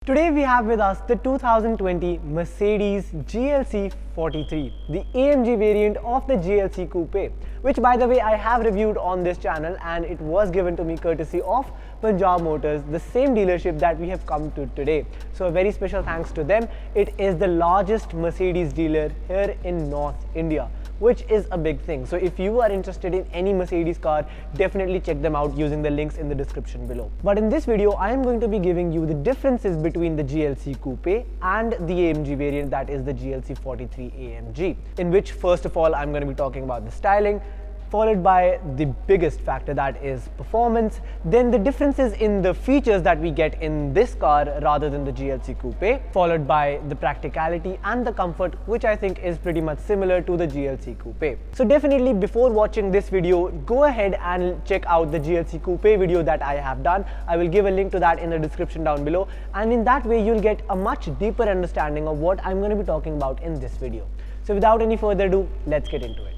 Today we have with us the 2020 Mercedes GLC 43, the AMG variant of the GLC Coupé, which by the way I have reviewed on this channel and it was given to me courtesy of Panjab Motors, the same dealership that we have come to today. So a very special thanks to them. It is the largest Mercedes dealer here in North India, which is a big thing. So if you are interested in any Mercedes car, definitely check them out using the links in the description below. But in this video, I am going to be giving you the differences between the GLC Coupé and the AMG variant, that is the GLC 43 AMG, in which first of all, I'm going to be talking about the styling, followed by the biggest factor, that is performance, then the differences in the features that we get in this car rather than the GLC Coupé, followed by the practicality and the comfort, which I think is pretty much similar to the GLC Coupé. So definitely before watching this video, go ahead and check out the GLC Coupé video that I have done. I will give a link to that in the description down below, and in that way you'll get a much deeper understanding of what I'm going to be talking about in this video. So without any further ado, let's get into it.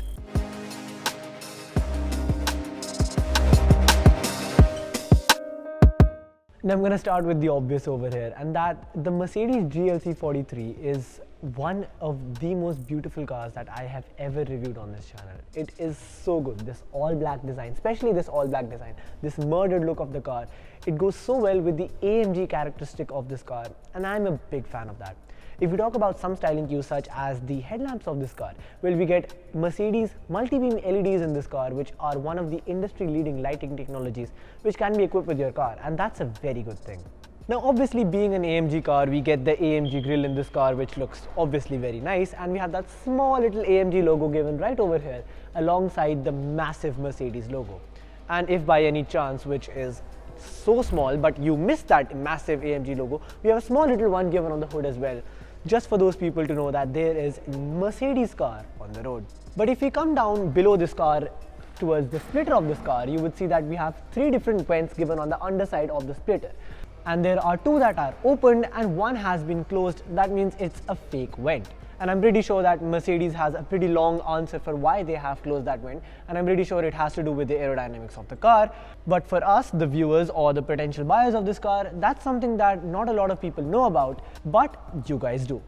Now I'm going to start with the obvious over here, and that the Mercedes GLC 43 is one of the most beautiful cars that I have ever reviewed on this channel. It is so good. This all black design, especially this all black design, this murdered look of the car, it goes so well with the AMG characteristic of this car, and I'm a big fan of that. If we talk about some styling cues such as the headlamps of this car, well, we get Mercedes multi-beam LEDs in this car, which are one of the industry-leading lighting technologies which can be equipped with your car, and that's a very good thing. Now obviously, being an AMG car, we get the AMG Grill in this car, which looks obviously very nice, and we have that small little AMG logo given right over here alongside the massive Mercedes logo. And if by any chance, which is so small, but you missed that massive AMG logo, we have a small little one given on the hood as well, just for those people to know that there is a Mercedes car on the road. But if we come down below this car towards the splitter of this car, you would see that we have three different vents given on the underside of the splitter, and there are two that are opened and one has been closed. That means it's a fake vent, and I'm pretty sure that Mercedes has a pretty long answer for why they have closed that vent, and I'm pretty sure it has to do with the aerodynamics of the car. But for us, the viewers or the potential buyers of this car, that's something that not a lot of people know about, but you guys do.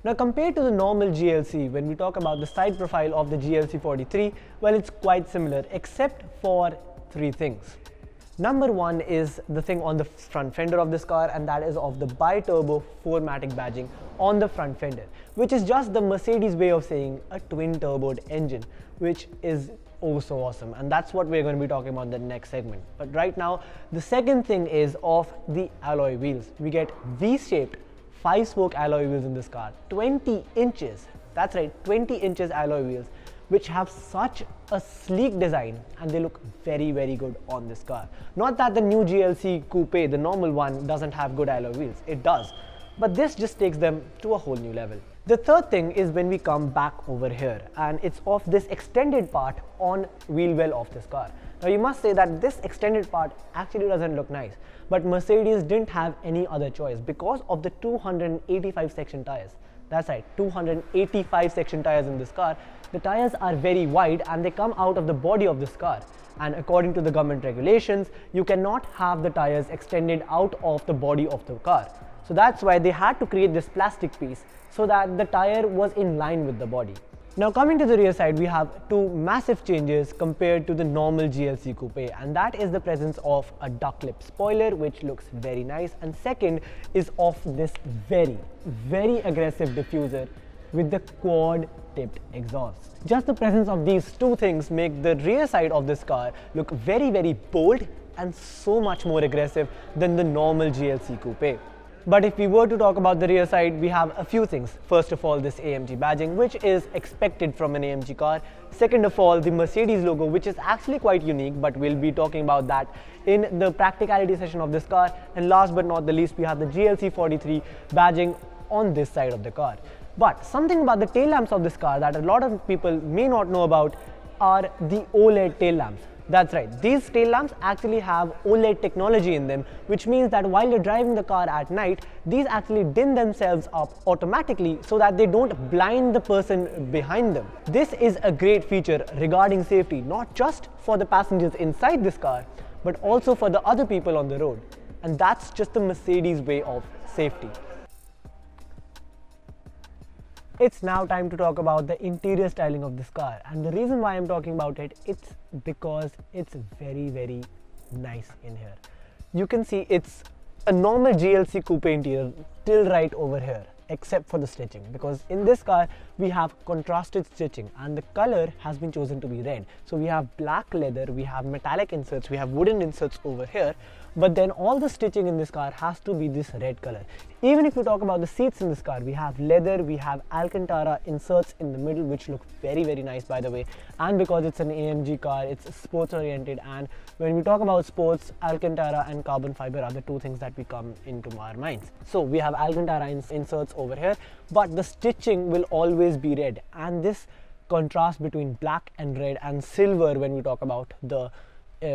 Now compared to the normal GLC, when we talk about the side profile of the GLC 43, well, it's quite similar except for three things. Number one is the thing on the front fender of this car, and that is of the bi-turbo 4MATIC badging on the front fender, which is just the Mercedes way of saying a twin-turboed engine, which is oh so awesome, and that's what we're going to be talking about in the next segment. But right now, the second thing is of the alloy wheels. We get V-shaped 5-spoke alloy wheels in this car, 20 inches, that's right, 20 inches alloy wheels, which have such a sleek design, and they look very, very good on this car. Not that the new GLC Coupé, the normal one, doesn't have good alloy wheels. It does. But this just takes them to a whole new level. The third thing is when we come back over here, and it's of this extended part on wheel well of this car. Now you must say that this extended part actually doesn't look nice, but Mercedes didn't have any other choice because of the 285 section tires. That's right, 285 section tires in this car. The tires are very wide and they come out of the body of this car. And according to the government regulations, you cannot have the tires extended out of the body of the car. So that's why they had to create this plastic piece so that the tire was in line with the body. Now coming to the rear side, we have two massive changes compared to the normal GLC Coupé, and that is the presence of a duck lip spoiler, which looks very nice, and second is of this very, very aggressive diffuser with the quad tipped exhaust. Just the presence of these two things make the rear side of this car look very, very bold and so much more aggressive than the normal GLC Coupé. But if we were to talk about the rear side, we have a few things. First of all, this AMG badging, which is expected from an AMG car. Second of all, the Mercedes logo, which is actually quite unique, but we'll be talking about that in the practicality session of this car. And last but not the least, we have the GLC 43 badging on this side of the car. But something about the tail lamps of this car that a lot of people may not know about are the Oled tail lamps. That's right, these tail lamps actually have OLED technology in them, which means that while you're driving the car at night, these actually dim themselves up automatically so that they don't blind the person behind them. This is a great feature regarding safety, not just for the passengers inside this car, but also for the other people on the road. and that's just the Mercedes way of safety. It's now time to talk about the interior styling of this car, and the reason why I'm talking about it, it's because it's very nice in here. You can see it's a normal GLC Coupé interior till right over here, except for the stitching, because in this car we have contrasted stitching and the color has been chosen to be red. So we have black leather, we have metallic inserts, we have wooden inserts over here, but then all the stitching in this car has to be this red color. Even if we talk about the seats in this car, we have leather, we have Alcantara inserts in the middle, which look very nice, by the way. And because it's an AMG car, it's sports oriented, and when we talk about sports, Alcantara and carbon fiber are the two things that we come into our minds. So we have Alcantara inserts over here, but the stitching will always be red, and this contrast between black and red and silver, when we talk about the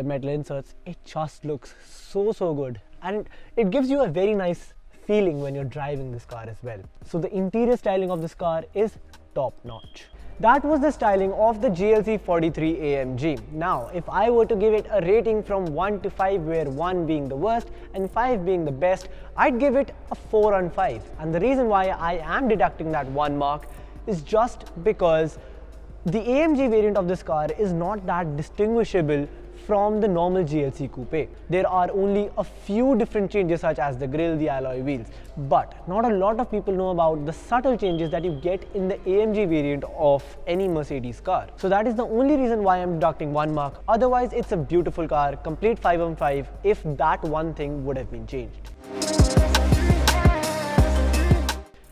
metal inserts, it just looks so good, and it gives you a very nice feeling when you're driving this car as well. So the interior styling of this car is top notch. That was the styling of the GLC 43 AMG. Now, if I were to give it a rating from 1 to 5, where 1 being the worst and 5 being the best, I'd give it a 4 on 5. And the reason why I am deducting that 1 mark is just because the AMG variant of this car is not that distinguishable from the normal GLC Coupé. There are only a few different changes, such as the grille, the alloy wheels, but not a lot of people know about the subtle changes that you get in the AMG variant of any Mercedes car. So that is the only reason why I'm deducting 1 mark. Otherwise, it's a beautiful car, complete 5 on 5 if that one thing would have been changed.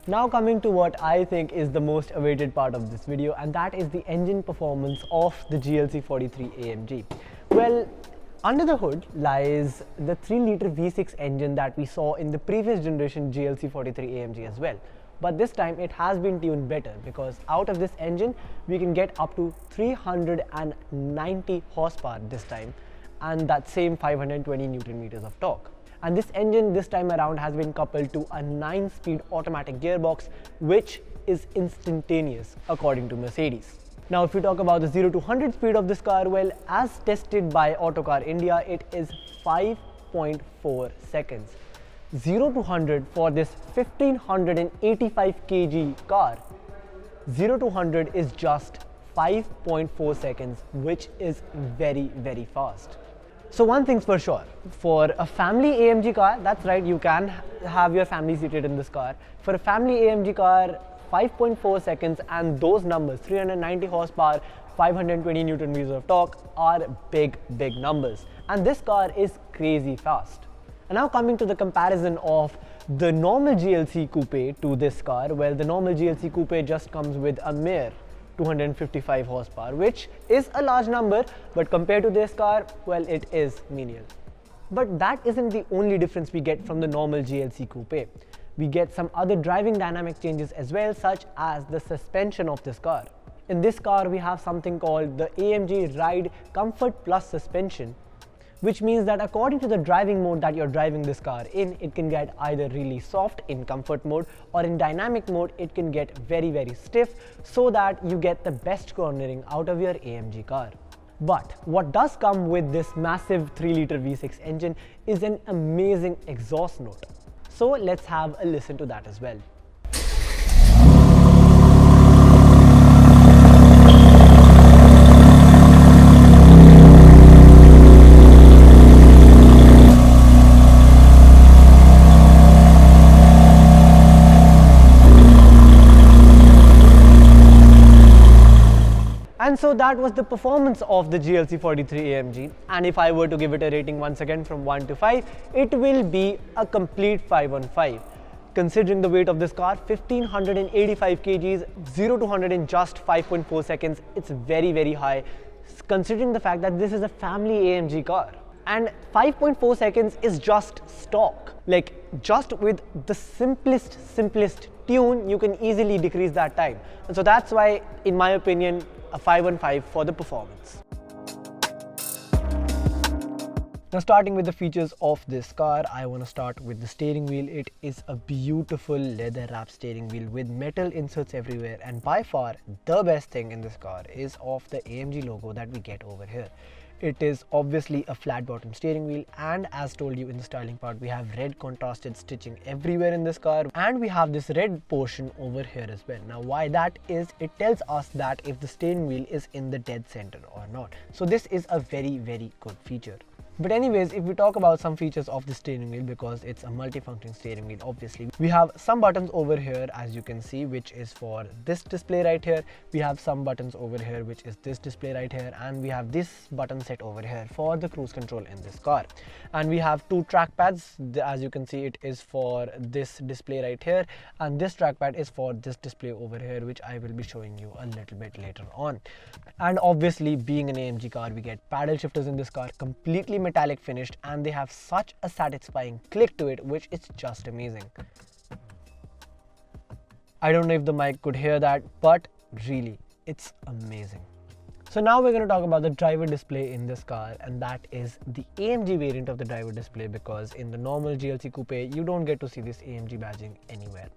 Now coming to what I think is the most awaited part of this video, and that is the engine performance of the GLC 43 AMG. Well, under the hood lies the 3-litre V6 engine that we saw in the previous generation GLC 43 AMG as well. But this time it has been tuned better, because out of this engine we can get up to 390 horsepower this time, and that same 520 Newton meters of torque. And this engine this time around has been coupled to a 9-speed automatic gearbox, which is instantaneous according to Mercedes. Now, if we talk about the 0 to 100 speed of this car, well, as tested by Autocar India, it is 5.4 seconds. 0 to 100 for this 1585 kg car, 0 to 100 is just 5.4 seconds, which is very fast. So one thing's for sure, for a family AMG car, that's right, you can have your family seated in this car. For a family AMG car, 5.4 seconds and those numbers, 390 horsepower, 520 Newton meters of torque, are big numbers. And this car is crazy fast. And now coming to the comparison of the normal GLC Coupé to this car, well, the normal GLC Coupé just comes with a mere 255 horsepower, which is a large number, but compared to this car, well, it is menial. But that isn't the only difference we get from the normal GLC Coupé. We get some other driving dynamic changes as well, such as the suspension of this car. In this car, we have something called the AMG Ride Comfort Plus suspension, which means that according to the driving mode that you're driving this car in, it can get either really soft in comfort mode, or in dynamic mode it can get very stiff, so that you get the best cornering out of your AMG car. But what does come with this massive 3-litre V6 engine is an amazing exhaust note. So let's have a listen to that as well. And so that was the performance of the GLC 43 AMG, and if I were to give it a rating once again from 1 to 5, it will be a complete 5 on 5. Considering the weight of this car, 1585 kgs, 0 to 100 in just 5.4 seconds, it's very high, considering the fact that this is a family AMG car. And 5.4 seconds is just stock. Like, just with the simplest tune, you can easily decrease that time. And so that's why, in my opinion, a 5 on 5 for the performance. Now, starting with the features of this car, I want to start with the steering wheel. It is a beautiful leather wrapped steering wheel with metal inserts everywhere, and by far the best thing in this car is of the AMG logo that we get over here. It is obviously a flat bottom steering wheel, and as told you in the styling part, we have red contrasted stitching everywhere in this car, and we have this red portion over here as well. Now why that is, it tells us that if the steering wheel is in the dead center or not. So this is a very good feature. But anyways, if we talk about some features of the steering wheel, because it's a multifunction steering wheel, obviously we have some buttons over here, as you can see, which is for this display right here. We have some buttons over here, which is this display right here, and we have this button set over here for the cruise control in this car. And we have two trackpads. As you can see, it is for this display right here, and this trackpad is for this display over here, which I will be showing you a little bit later on. And obviously, being an AMG car, we get paddle shifters in this car, completely metallic finished, and they have such a satisfying click to it, which is just amazing. I don't know if the mic could hear that, but really, it's amazing. So now we're going to talk about the driver display in this car, and that is the AMG variant of the driver display, because in the normal GLC Coupé, you don't get to see this AMG badging anywhere.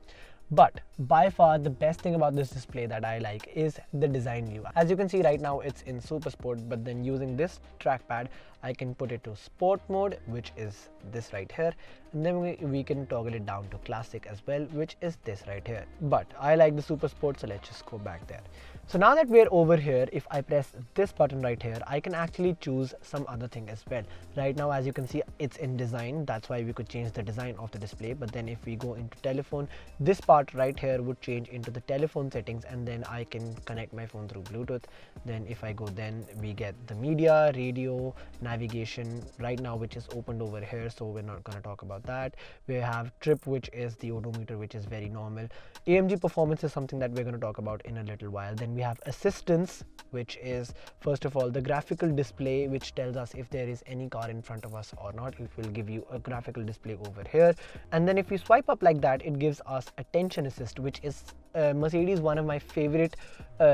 But by far the best thing about this display that I like is the design view. As you can see right now, it's in super sport, but then using this trackpad I can put it to sport mode, which is this right here, and then we can toggle it down to classic as well, which is this right here. But I like the super sport, so let's just go back there. So now that we're over here, if I press this button right here, I can actually choose some other thing as well. Right now, as you can see, it's in design. That's why we could change the design of the display. But then if we go into telephone, this part right here would change into the telephone settings, and then I can connect my phone through Bluetooth. Then if I go, then we get the media, radio, navigation right now, which is opened over here, so we're not going to talk about that. We have trip, which is the odometer, which is very normal. AMG performance is something that we're going to talk about in a little while. Then we have assistance, which is first of all the graphical display, which tells us if there is any car in front of us or not. It will give you a graphical display over here, and then if we swipe up like that, it gives us attention assist, which is Mercedes one of my favorite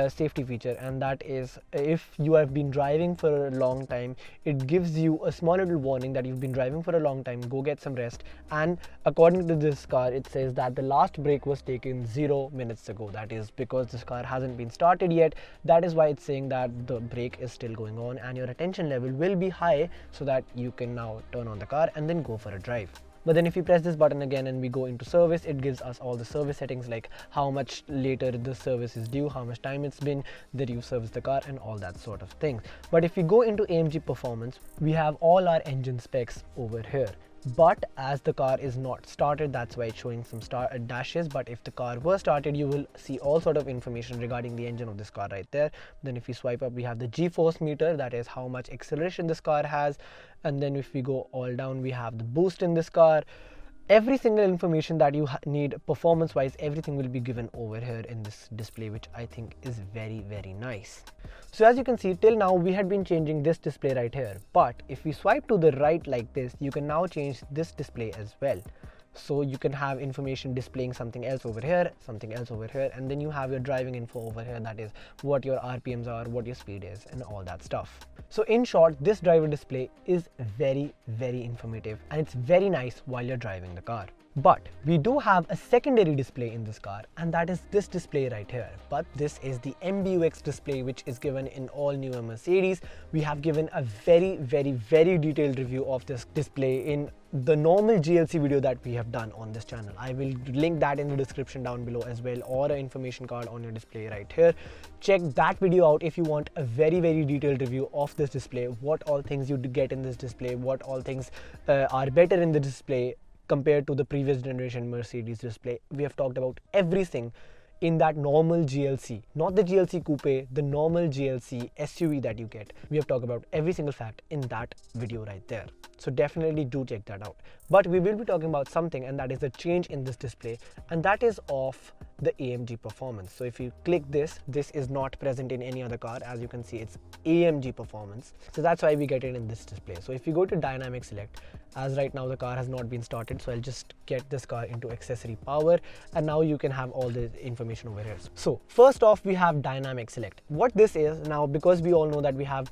safety feature, and that is if you have been driving for a long time, it gives you a small little warning that you've been driving for a long time, go get some rest. And according to this car, it says that the last break was taken 0 minutes ago. That is because this car hasn't been started yet. That is why it's saying that the brake is still going on, and your attention level will be high, so that you can now turn on the car and then go for a drive. But then if you press this button again and we go into service, it gives us all the service settings, like how much later the service is due, how much time it's been that you've serviced the car, and all that sort of things. But if we go into AMG performance, we have all our engine specs over here. But as the car is not started, that's why it's showing some dashes. But if the car were started, you will see all sort of information regarding the engine of this car right there. Then if we swipe up, we have the G-force meter, that is how much acceleration this car has. And then if we go all down, we have the boost in this car. Every single information that you need performance wise, everything will be given over here in this display, which I think is very nice. So as you can see, till now we had been changing this display right here, but if we swipe to the right like this, you can now change this display as well. So you can have information displaying something else over here, and then you have your driving info over here, that is what your RPMs are, what your speed is, and all that stuff. So in short, this driver display is very informative, and it's very nice while you're driving the car. But we do have a secondary display in this car, and that is this display right here. But this is the MBUX display, which is given in all newer Mercedes. We have given a very detailed review of this display in the normal GLC video that we have done on this channel. I will link that in the description down below as well, or an information card on your display right here. Check that video out if you want a very detailed review of this display, what all things you get in this display, what all things are better in the display compared to the previous generation Mercedes display. We have talked about everything in that normal GLC, not the GLC Coupé, the normal GLC SUV that you get. We have talked about every single fact in that video right there. So definitely do check that out. But we will be talking about something, and that is the change in this display, and that is of the AMG performance. So if you click this is not present in any other car. As you can see, it's AMG performance. So that's why we get it in this display. So if you go to dynamic select, as right now the car has not been started, so I'll just get this car into accessory power, and now you can have all the information over here. So first off, we have dynamic select. What this is now, because we all know that we have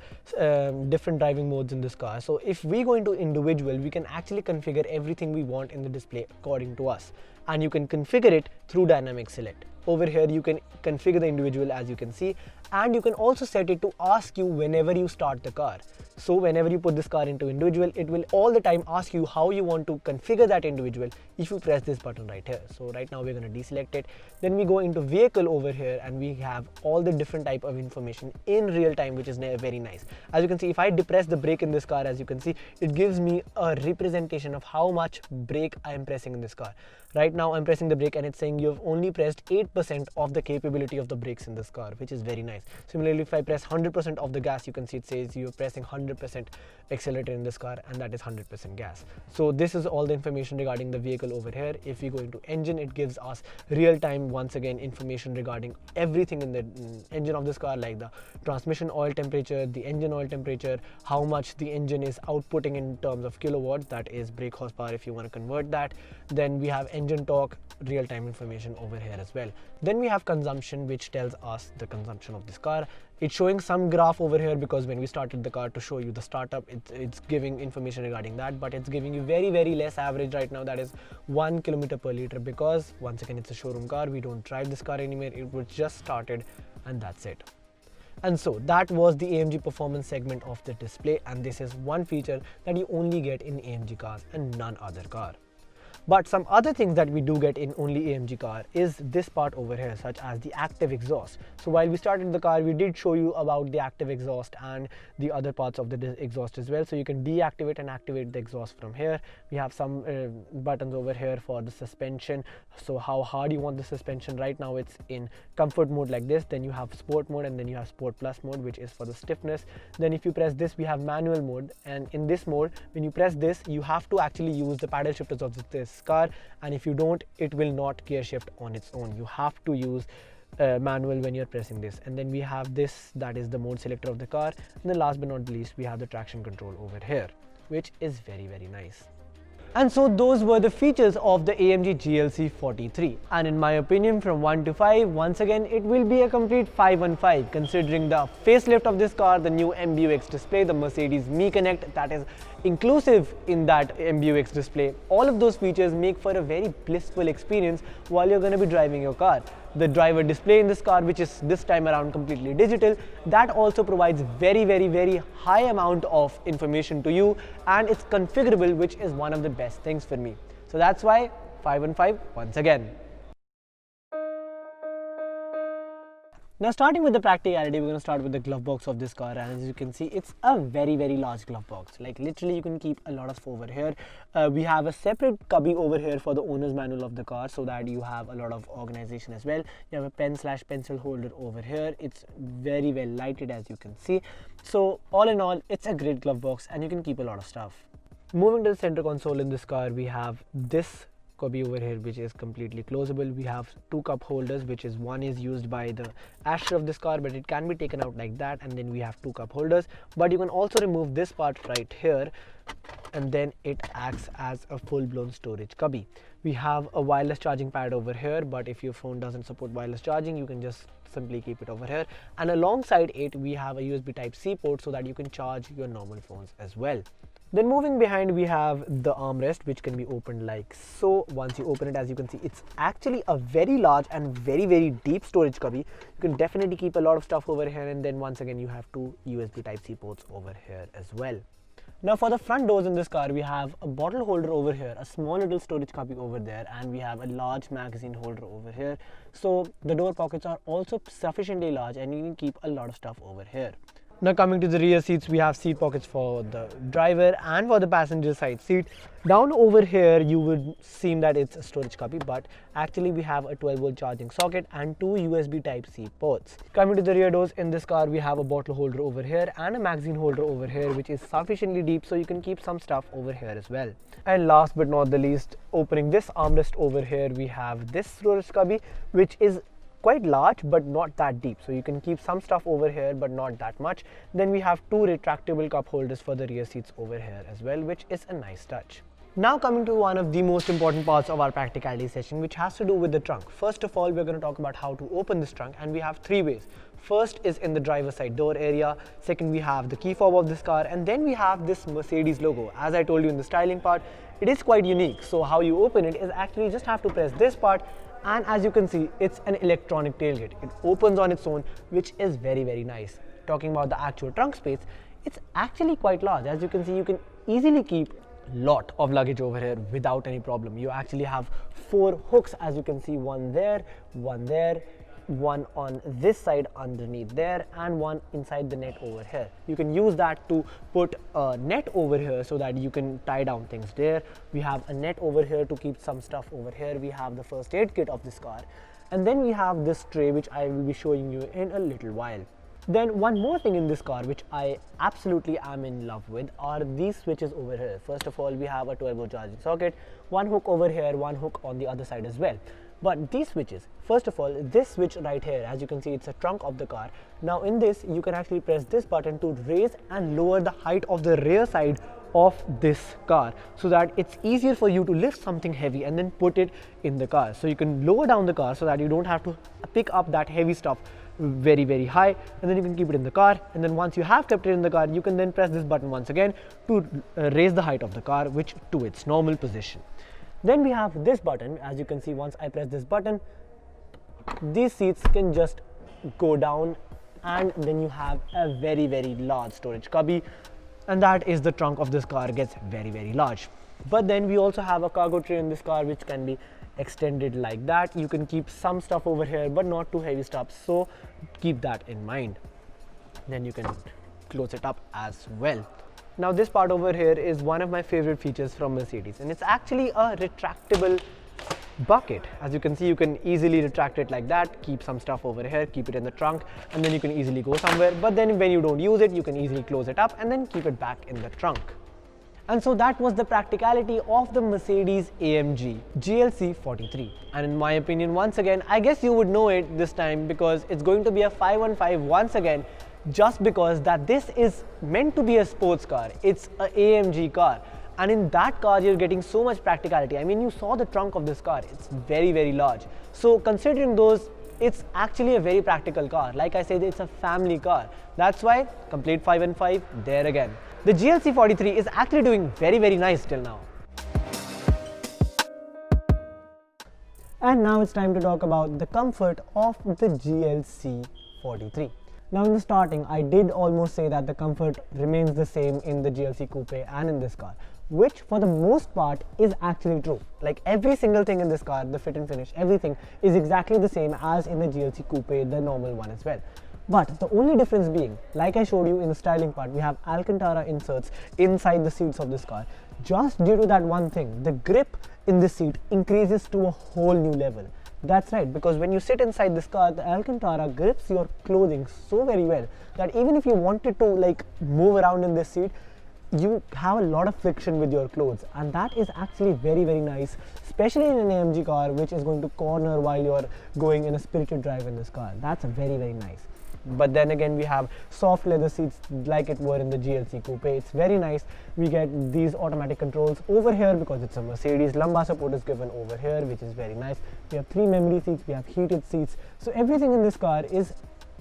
different driving modes in this car. So if we go into individual, we can actually configure everything we want in the display according to us, and you can configure it through dynamic select. Over here you can configure the individual, as you can see, and you can also set it to ask you whenever you start the car. So whenever you put this car into individual, it will all the time ask you how you want to configure that individual if you press this button right here. So right now we're going to deselect it. Then we go into vehicle over here, and we have all the different type of information in real time, which is very nice. As you can see, if I depress the brake in this car, as you can see, it gives me a representation of how much brake I am pressing in this car. Right now I'm pressing the brake and it's saying you've only pressed 8% of the capability of the brakes in this car, which is very nice. Similarly, if I press 100% of the gas, you can see it says you're pressing 100% accelerator in this car, and that is 100% gas. So this is all the information regarding the vehicle over here. If we go into engine, it gives us real time, once again, information regarding everything in the engine of this car, like the transmission oil temperature, the engine oil temperature, how much the engine is outputting in terms of kilowatts, that is brake horsepower if you want to convert that. Then we have engine torque, real time information over here as well. Then we have consumption, which tells us the consumption of this car. It's showing some graph over here because when we started the car to show you the startup, it's giving information regarding that, but it's giving you very less average right now, that is 1 kilometer per liter, because once again it's a showroom car. We don't drive this car anymore, it was just started, and that's it. And so that was the AMG performance segment of the display, and this is one feature that you only get in AMG cars and none other car. But some other things that we do get in only AMG car is this part over here, such as the active exhaust. So while we started the car, we did show you about the active exhaust and the other parts of the exhaust as well. So you can deactivate and activate the exhaust from here. We have some buttons over here for the suspension. So how hard you want the suspension. Right now it's in comfort mode like this. Then you have sport mode, and then you have sport plus mode, which is for the stiffness. Then if you press this, we have manual mode, and in this mode, when you press this, you have to actually use the paddle shifters of this car, and if you don't, it will not gear shift on its own. You have to use manual when you're pressing this. And then we have this, that is the mode selector of the car. And then last but not least, we have the traction control over here, which is very nice. And so those were the features of the AMG GLC 43, and in my opinion, from 1 to 5, once again it will be a complete 5 on 5, considering the facelift of this car, the new MBUX display, the Mercedes Me Connect that is inclusive in that MBUX display. All of those features make for a very blissful experience while you're going to be driving your car. The driver display in this car, which is this time around completely digital, that also provides very high amount of information to you, and it's configurable, which is one of the best things for me. So that's why 5 on 5 once again. Now, starting with the practicality, we're going to start with the glove box of this car, and as you can see, it's a very large glove box. Like literally you can keep a lot of stuff over here. We have a separate cubby over here for the owner's manual of the car, so that you have a lot of organization as well. You have a pen/pencil holder over here. It's very well lighted, as you can see. So all in all, it's a great glove box, and you can keep a lot of stuff. Moving to the center console in this car, we have this cubby over here, which is completely closable. We have two cup holders, which is one is used by the ashtray of this car, but it can be taken out like that, and then we have two cup holders. But you can also remove this part right here, and then it acts as a full-blown storage cubby. We have a wireless charging pad over here, but if your phone doesn't support wireless charging, you can just simply keep it over here. And alongside it, we have a USB Type-C port so that you can charge your normal phones as well. Then moving behind, we have the armrest, which can be opened like so. Once you open it, as you can see, it's actually a very large and very deep storage cubby. You can definitely keep a lot of stuff over here, and then once again you have two USB Type-C ports over here as well. Now for the front doors in this car, we have a bottle holder over here, a small little storage cubby over there, and we have a large magazine holder over here. So the door pockets are also sufficiently large, and you can keep a lot of stuff over here. Now coming to the rear seats, we have seat pockets for the driver and for the passenger side seat. Down over here, you would seem that it's a storage cubby, but actually we have a 12-volt charging socket and two USB Type-C ports. Coming to the rear doors in this car, we have a bottle holder over here and a magazine holder over here, which is sufficiently deep, so you can keep some stuff over here as well. And last but not the least, opening this armrest over here, we have this storage cubby, which is quite large but not that deep, so you can keep some stuff over here but not that much. Then we have two retractable cup holders for the rear seats over here as well, which is a nice touch. Now coming to one of the most important parts of our practicality session, which has to do with the trunk. First of all, we're going to talk about how to open this trunk, and we have three ways. First is in the driver's side door area, second we have the key fob of this car, and then we have this Mercedes logo. As I told you in the styling part, it is quite unique. So how you open it is actually just have to press this part, and as you can see, it's an electronic tailgate. It opens on its own, which is very, very nice. Talking about the actual trunk space, it's actually quite large. As you can see, you can easily keep lot of luggage over here without any problem. You actually have 4 hooks, as you can see, one there, one on this side underneath there, and one inside the net over here. You can use that to put a net over here so that you can tie down things there. We have a net over here to keep some stuff over here. We have the first aid kit of this car, and then we have this tray, which I will be showing you in a little while. Then one more thing in this car which I absolutely am in love with are these switches over here. First of all, we have a turbocharging socket, one hook over here, one hook on the other side as well. But these switches, first of all, this switch right here, as you can see, it's a trunk of the car. Now in this, you can actually press this button to raise and lower the height of the rear side of this car, so that it's easier for you to lift something heavy and then put it in the car. So you can lower down the car so that you don't have to pick up that heavy stuff very, very high, and then you can keep it in the car. And then once you have kept it in the car, you can then press this button once again to raise the height of the car, which to its normal position. Then we have this button. As you can see, once I press this button, these seats can just go down, and then you have a very, very large storage cubby, and that is the trunk of this car gets very, very large. But then we also have a cargo tray in this car, which can be extended like that. You can keep some stuff over here, but not too heavy stuff, so keep that in mind. Then you can close it up as well. Now this part over here is one of my favorite features from Mercedes, and it's actually a retractable bucket. As you can see, you can easily retract it like that, keep some stuff over here, keep it in the trunk, and then you can easily go somewhere. But then when you don't use it, you can easily close it up and then keep it back in the trunk. And so that was the practicality of the Mercedes AMG GLC 43. And in my opinion, once again, I guess you would know it this time because it's going to be a 515 once again, just because that this is meant to be a sports car. It's an AMG car. And in that car, you're getting so much practicality. I mean, you saw the trunk of this car. It's very, very large. So considering those, it's actually a very practical car. Like I said, it's a family car. That's why complete 5 and 5 there again. The GLC 43 is actually doing very, very nice till now. And now it's time to talk about the comfort of the GLC 43. Now in the starting, I did almost say that the comfort remains the same in the GLC Coupé and in this car, which for the most part is actually true. Like every single thing in this car, the fit and finish, everything is exactly the same as in the GLC Coupé, the normal one as well. But the only difference being, like I showed you in the styling part, we have Alcantara inserts inside the seats of this car. Just due to that one thing, the grip in this seat increases to a whole new level. That's right, because when you sit inside this car, the Alcantara grips your clothing so very well that even if you wanted to like move around in this seat, you have a lot of friction with your clothes, and that is actually very, very nice, especially in an AMG car which is going to corner while you're going in a spirited drive in this car. That's very, very nice. But then again, we have soft leather seats like it were in the GLC Coupé. It's very nice. We get these automatic controls over here because it's a Mercedes. Lumbar support is given over here, which is very nice. We have 3 memory seats, we have heated seats. So everything in this car is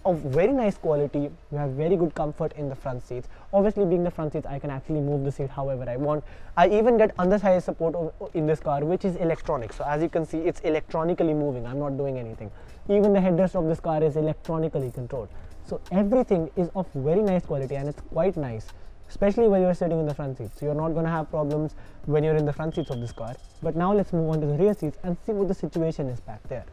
of very nice quality. We have very good comfort in the front seats. Obviously, being the front seats, I can actually move the seat however I want. I even get underside support in this car, which is electronic. So as you can see, it's electronically moving. I'm not doing anything. Even the headrest of this car is electronically controlled. So everything is of very nice quality, and it's quite nice, especially when you're sitting in the front seats. So you're not going to have problems when you're in the front seats of this car. But now let's move on to the rear seats and see what the situation is back there.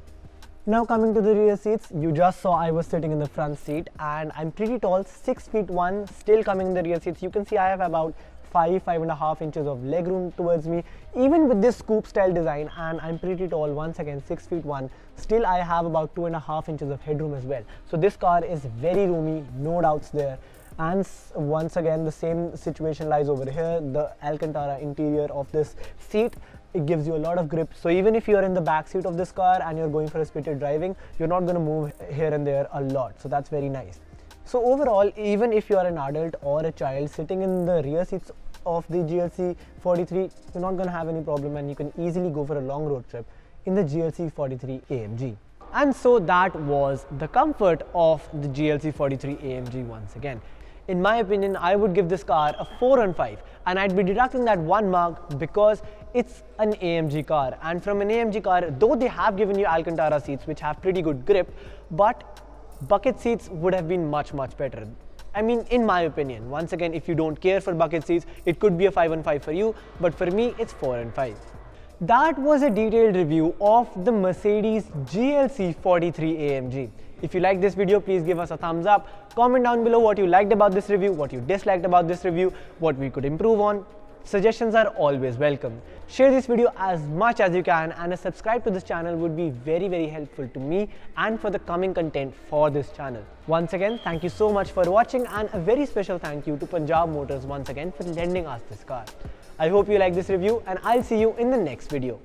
Now coming to the rear seats, you just saw I was sitting in the front seat, and I'm pretty tall, 6'1", still coming in the rear seats. You can see I have about 5.5 inches of leg room towards me, even with this scoop style design, and I'm pretty tall, once again 6'1", still I have about 2.5 inches of headroom as well. So this car is very roomy, no doubts there. And once again, the same situation lies over here. The Alcantara interior of this seat, it gives you a lot of grip. So even if you're in the back seat of this car and you're going for a spirited driving, you're not going to move here and there a lot. So that's very nice. So overall, even if you're an adult or a child, sitting in the rear seats of the GLC 43, you're not going to have any problem and you can easily go for a long road trip in the GLC 43 AMG. And so that was the comfort of the GLC 43 AMG once again. In my opinion, I would give this car a 4 on 5 and I'd be deducting that 1 mark because it's an AMG car, and from an AMG car, though they have given you Alcantara seats which have pretty good grip, but bucket seats would have been much better. I mean, in my opinion. Once again, if you don't care for bucket seats, it could be a 5 on 5 for you, but for me it's 4 on 5. That was a detailed review of the Mercedes GLC 43 AMG. If you like this video, please give us a thumbs up. Comment down below what you liked about this review, what you disliked about this review, what we could improve on. Suggestions are always welcome. Share this video as much as you can, and a subscribe to this channel would be very helpful to me and for the coming content for this channel. Once again, thank you so much for watching, and a very special thank you to Panjab Motors once again for lending us this car. I hope you like this review, and I'll see you in the next video.